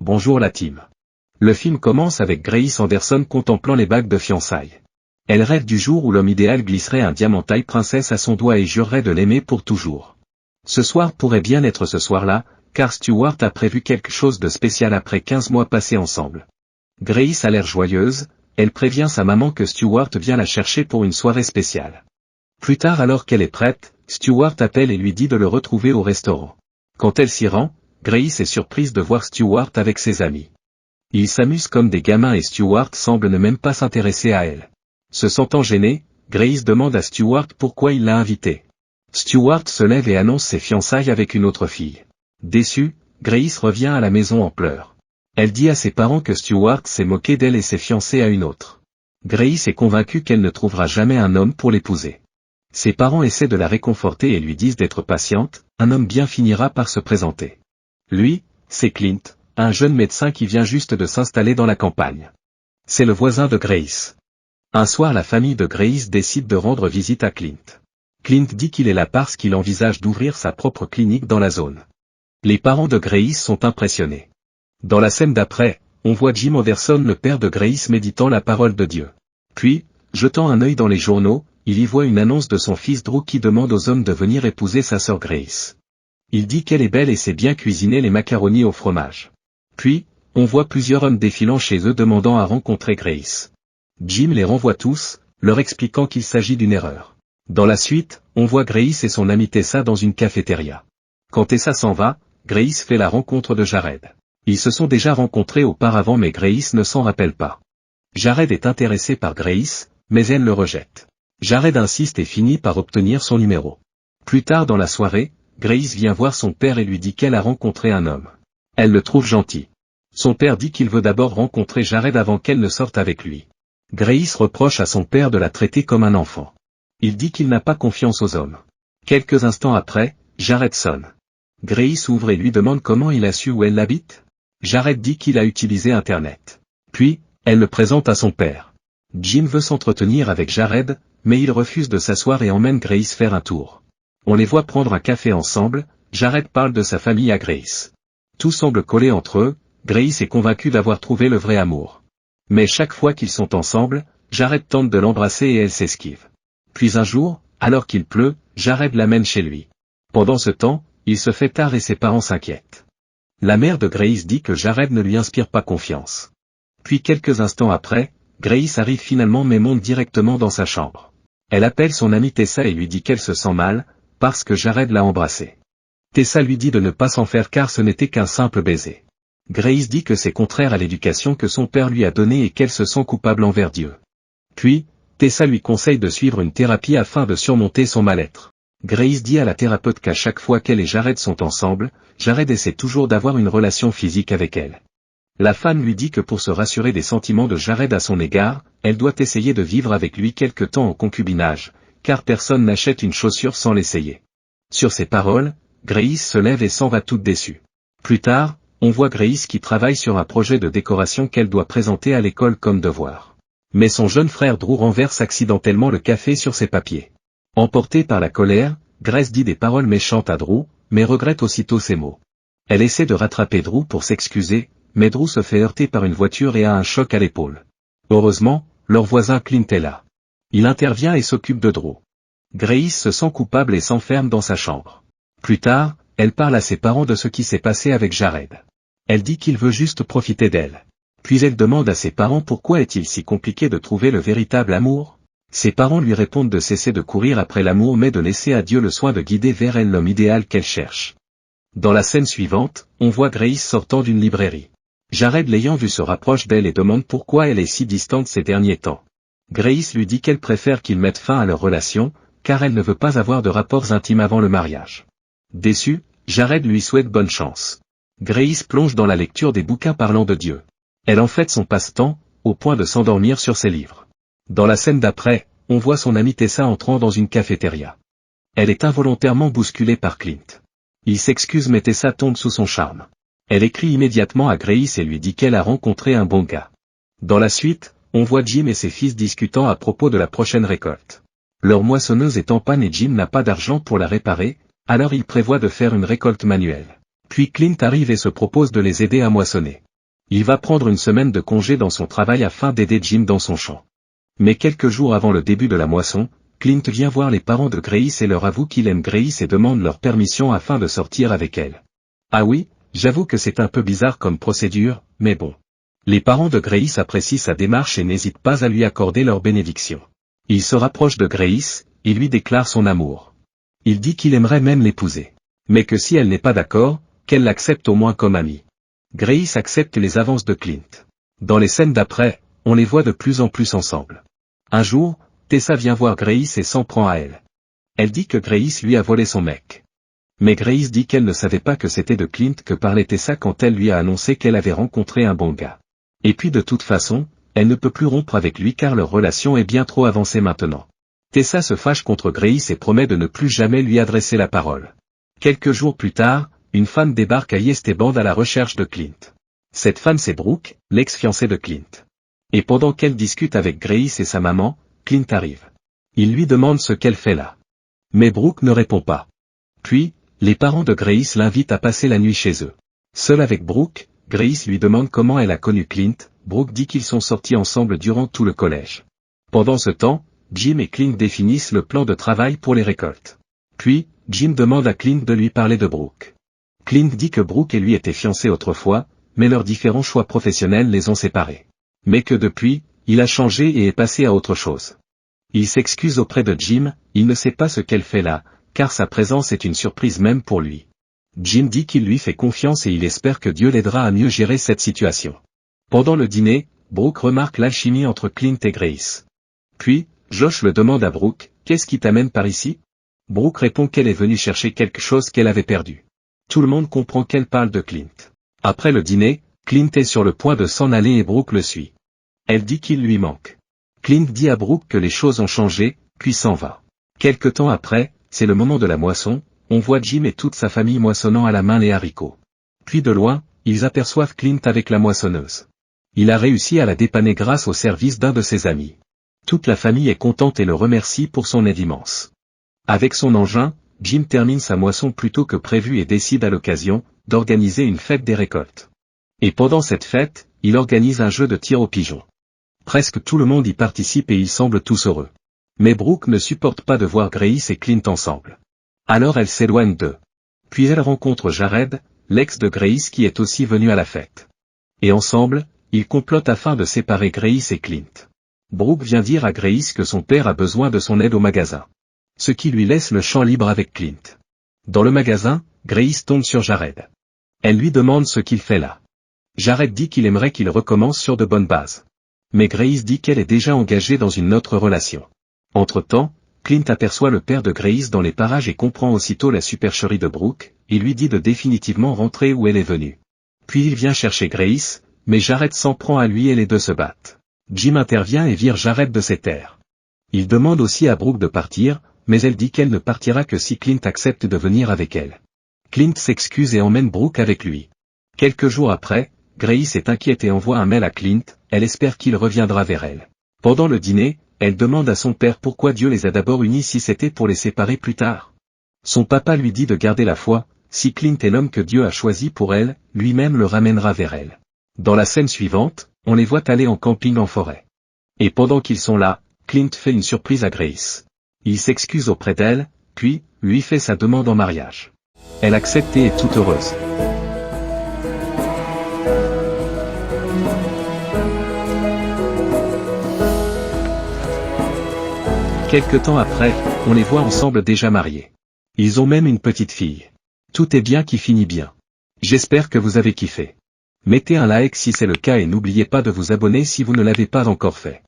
bonjour la team. Le film commence avec Grace Anderson contemplant les bagues de fiançailles. Elle rêve du jour où l'homme idéal glisserait un diamant taille princesse à son doigt et jurerait de l'aimer pour toujours. Ce soir pourrait bien être ce soir-là, car Stewart a prévu quelque chose de spécial après 15 mois passés ensemble. Grace a l'air joyeuse, elle prévient sa maman que Stewart vient la chercher pour une soirée spéciale. Plus tard, alors qu'elle est prête, Stewart appelle et lui dit de le retrouver au restaurant. Quand elle s'y rend, Grace est surprise de voir Stewart avec ses amis. Ils s'amusent comme des gamins et Stewart semble ne même pas s'intéresser à elle. Se sentant gênée, Grace demande à Stewart pourquoi il l'a invitée. Stewart se lève et annonce ses fiançailles avec une autre fille. Déçue, Grace revient à la maison en pleurs. Elle dit à ses parents que Stewart s'est moqué d'elle et s'est fiancé à une autre. Grace est convaincue qu'elle ne trouvera jamais un homme pour l'épouser. Ses parents essaient de la réconforter et lui disent d'être patiente, un homme bien finira par se présenter. Lui, c'est Clint, un jeune médecin qui vient juste de s'installer dans la campagne. C'est le voisin de Grace. Un soir, la famille de Grace décide de rendre visite à Clint. Clint dit qu'il est là parce qu'il envisage d'ouvrir sa propre clinique dans la zone. Les parents de Grace sont impressionnés. Dans la scène d'après, on voit Jim Anderson, le père de Grace, méditant la parole de Dieu. Puis, jetant un œil dans les journaux, il y voit une annonce de son fils Drew qui demande aux hommes de venir épouser sa sœur Grace. Il dit qu'elle est belle et sait bien cuisiner les macaronis au fromage. Puis, on voit plusieurs hommes défilant chez eux demandant à rencontrer Grace. Jim les renvoie tous, leur expliquant qu'il s'agit d'une erreur. Dans la suite, on voit Grace et son amie Tessa dans une cafétéria. Quand Tessa s'en va, Grace fait la rencontre de Jared. Ils se sont déjà rencontrés auparavant mais Grace ne s'en rappelle pas. Jared est intéressé par Grace, mais elle le rejette. Jared insiste et finit par obtenir son numéro. Plus tard dans la soirée, Grace vient voir son père et lui dit qu'elle a rencontré un homme. Elle le trouve gentil. Son père dit qu'il veut d'abord rencontrer Jared avant qu'elle ne sorte avec lui. Grace reproche à son père de la traiter comme un enfant. Il dit qu'il n'a pas confiance aux hommes. Quelques instants après, Jared sonne. Grace ouvre et lui demande comment il a su où elle habite. Jared dit qu'il a utilisé Internet. Puis, elle le présente à son père. Jim veut s'entretenir avec Jared, mais il refuse de s'asseoir et emmène Grace faire un tour. On les voit prendre un café ensemble, Jared parle de sa famille à Grace. Tout semble coller entre eux, Grace est convaincue d'avoir trouvé le vrai amour. Mais chaque fois qu'ils sont ensemble, Jared tente de l'embrasser et elle s'esquive. Puis un jour, alors qu'il pleut, Jared l'amène chez lui. Pendant ce temps, il se fait tard et ses parents s'inquiètent. La mère de Grace dit que Jared ne lui inspire pas confiance. Puis quelques instants après, Grace arrive finalement mais monte directement dans sa chambre. Elle appelle son amie Tessa et lui dit qu'elle se sent mal, parce que Jared l'a embrassée. Tessa lui dit de ne pas s'en faire car ce n'était qu'un simple baiser. Grace dit que c'est contraire à l'éducation que son père lui a donnée et qu'elle se sent coupable envers Dieu. Puis, Tessa lui conseille de suivre une thérapie afin de surmonter son mal-être. Grace dit à la thérapeute qu'à chaque fois qu'elle et Jared sont ensemble, Jared essaie toujours d'avoir une relation physique avec elle. La femme lui dit que pour se rassurer des sentiments de Jared à son égard, elle doit essayer de vivre avec lui quelque temps en concubinage, car personne n'achète une chaussure sans l'essayer. Sur ces paroles, Grace se lève et s'en va toute déçue. Plus tard, on voit Grace qui travaille sur un projet de décoration qu'elle doit présenter à l'école comme devoir. Mais son jeune frère Drew renverse accidentellement le café sur ses papiers. Emportée par la colère, Grace dit des paroles méchantes à Drew, mais regrette aussitôt ses mots. Elle essaie de rattraper Drew pour s'excuser, mais Drew se fait heurter par une voiture et a un choc à l'épaule. Heureusement, leur voisin Clint est là. Il intervient et s'occupe de Drew. Grace se sent coupable et s'enferme dans sa chambre. Plus tard, elle parle à ses parents de ce qui s'est passé avec Jared. Elle dit qu'il veut juste profiter d'elle. Puis elle demande à ses parents pourquoi est-il si compliqué de trouver le véritable amour. Ses parents lui répondent de cesser de courir après l'amour mais de laisser à Dieu le soin de guider vers elle l'homme idéal qu'elle cherche. Dans la scène suivante, on voit Grace sortant d'une librairie. Jared l'ayant vue se rapproche d'elle et demande pourquoi elle est si distante ces derniers temps. Grace lui dit qu'elle préfère qu'ils mettent fin à leur relation, car elle ne veut pas avoir de rapports intimes avant le mariage. Déçu, Jared lui souhaite bonne chance. Grace plonge dans la lecture des bouquins parlant de Dieu. Elle en fait son passe-temps, au point de s'endormir sur ses livres. Dans la scène d'après, on voit son amie Tessa entrant dans une cafétéria. Elle est involontairement bousculée par Clint. Il s'excuse mais Tessa tombe sous son charme. Elle écrit immédiatement à Grace et lui dit qu'elle a rencontré un bon gars. Dans la suite, on voit Jim et ses fils discutant à propos de la prochaine récolte. Leur moissonneuse est en panne et Jim n'a pas d'argent pour la réparer, alors il prévoit de faire une récolte manuelle. Puis Clint arrive et se propose de les aider à moissonner. Il va prendre une semaine de congé dans son travail afin d'aider Jim dans son champ. Mais quelques jours avant le début de la moisson, Clint vient voir les parents de Grace et leur avoue qu'il aime Grace et demande leur permission afin de sortir avec elle. Ah oui, j'avoue que c'est un peu bizarre comme procédure, mais bon. Les parents de Grace apprécient sa démarche et n'hésitent pas à lui accorder leur bénédiction. Il se rapproche de Grace, et lui déclare son amour. Il dit qu'il aimerait même l'épouser. Mais que si elle n'est pas d'accord, qu'elle l'accepte au moins comme amie. Grace accepte les avances de Clint. Dans les scènes d'après, on les voit de plus en plus ensemble. Un jour, Tessa vient voir Grace et s'en prend à elle. Elle dit que Grace lui a volé son mec. Mais Grace dit qu'elle ne savait pas que c'était de Clint que parlait Tessa quand elle lui a annoncé qu'elle avait rencontré un bon gars. Et puis de toute façon, elle ne peut plus rompre avec lui car leur relation est bien trop avancée maintenant. Tessa se fâche contre Grace et promet de ne plus jamais lui adresser la parole. Quelques jours plus tard, une femme débarque à East Bend à la recherche de Clint. Cette femme c'est Brooke, l'ex-fiancée de Clint. Et pendant qu'elle discute avec Grace et sa maman, Clint arrive. Il lui demande ce qu'elle fait là. Mais Brooke ne répond pas. Puis, les parents de Grace l'invitent à passer la nuit chez eux. Seule avec Brooke, Grace lui demande comment elle a connu Clint. Brooke dit qu'ils sont sortis ensemble durant tout le collège. Pendant ce temps, Jim et Clint définissent le plan de travail pour les récoltes. Puis, Jim demande à Clint de lui parler de Brooke. Clint dit que Brooke et lui étaient fiancés autrefois, mais leurs différents choix professionnels les ont séparés. Mais que depuis, il a changé et est passé à autre chose. Il s'excuse auprès de Jim, il ne sait pas ce qu'elle fait là, car sa présence est une surprise même pour lui. Jim dit qu'il lui fait confiance et il espère que Dieu l'aidera à mieux gérer cette situation. Pendant le dîner, Brooke remarque l'alchimie entre Clint et Grace. Puis, Josh le demande à Brooke, « Qu'est-ce qui t'amène par ici ?» Brooke répond qu'elle est venue chercher quelque chose qu'elle avait perdu. Tout le monde comprend qu'elle parle de Clint. Après le dîner, Clint est sur le point de s'en aller et Brooke le suit. Elle dit qu'il lui manque. Clint dit à Brooke que les choses ont changé, puis s'en va. Quelque temps après, c'est le moment de la moisson, on voit Jim et toute sa famille moissonnant à la main les haricots. Puis de loin, ils aperçoivent Clint avec la moissonneuse. Il a réussi à la dépanner grâce au service d'un de ses amis. Toute la famille est contente et le remercie pour son aide immense. Avec son engin, Jim termine sa moisson plus tôt que prévu et décide à l'occasion d'organiser une fête des récoltes. Et pendant cette fête, il organise un jeu de tir aux pigeons. Presque tout le monde y participe et ils semblent tous heureux. Mais Brooke ne supporte pas de voir Grace et Clint ensemble. Alors elle s'éloigne d'eux. Puis elle rencontre Jared, l'ex de Grace qui est aussi venu à la fête. Et ensemble, ils complotent afin de séparer Grace et Clint. Brooke vient dire à Grace que son père a besoin de son aide au magasin. Ce qui lui laisse le champ libre avec Clint. Dans le magasin, Grace tombe sur Jared. Elle lui demande ce qu'il fait là. Jared dit qu'il aimerait qu'il recommence sur de bonnes bases. Mais Grace dit qu'elle est déjà engagée dans une autre relation. Entre-temps, Clint aperçoit le père de Grace dans les parages et comprend aussitôt la supercherie de Brooke, et lui dit de définitivement rentrer où elle est venue. Puis il vient chercher Grace, mais Jared s'en prend à lui et les deux se battent. Jim intervient et vire Jared de ses terres. Il demande aussi à Brooke de partir, mais elle dit qu'elle ne partira que si Clint accepte de venir avec elle. Clint s'excuse et emmène Brooke avec lui. Quelques jours après, Grace est inquiète et envoie un mail à Clint, elle espère qu'il reviendra vers elle. Pendant le dîner, elle demande à son père pourquoi Dieu les a d'abord unis si c'était pour les séparer plus tard. Son papa lui dit de garder la foi, si Clint est l'homme que Dieu a choisi pour elle, lui-même le ramènera vers elle. Dans la scène suivante, on les voit aller en camping en forêt. Et pendant qu'ils sont là, Clint fait une surprise à Grace. Il s'excuse auprès d'elle, puis, lui fait sa demande en mariage. Elle accepte et est toute heureuse. Quelque temps après, on les voit ensemble déjà mariés. Ils ont même une petite fille. Tout est bien qui finit bien. J'espère que vous avez kiffé. Mettez un like si c'est le cas et n'oubliez pas de vous abonner si vous ne l'avez pas encore fait.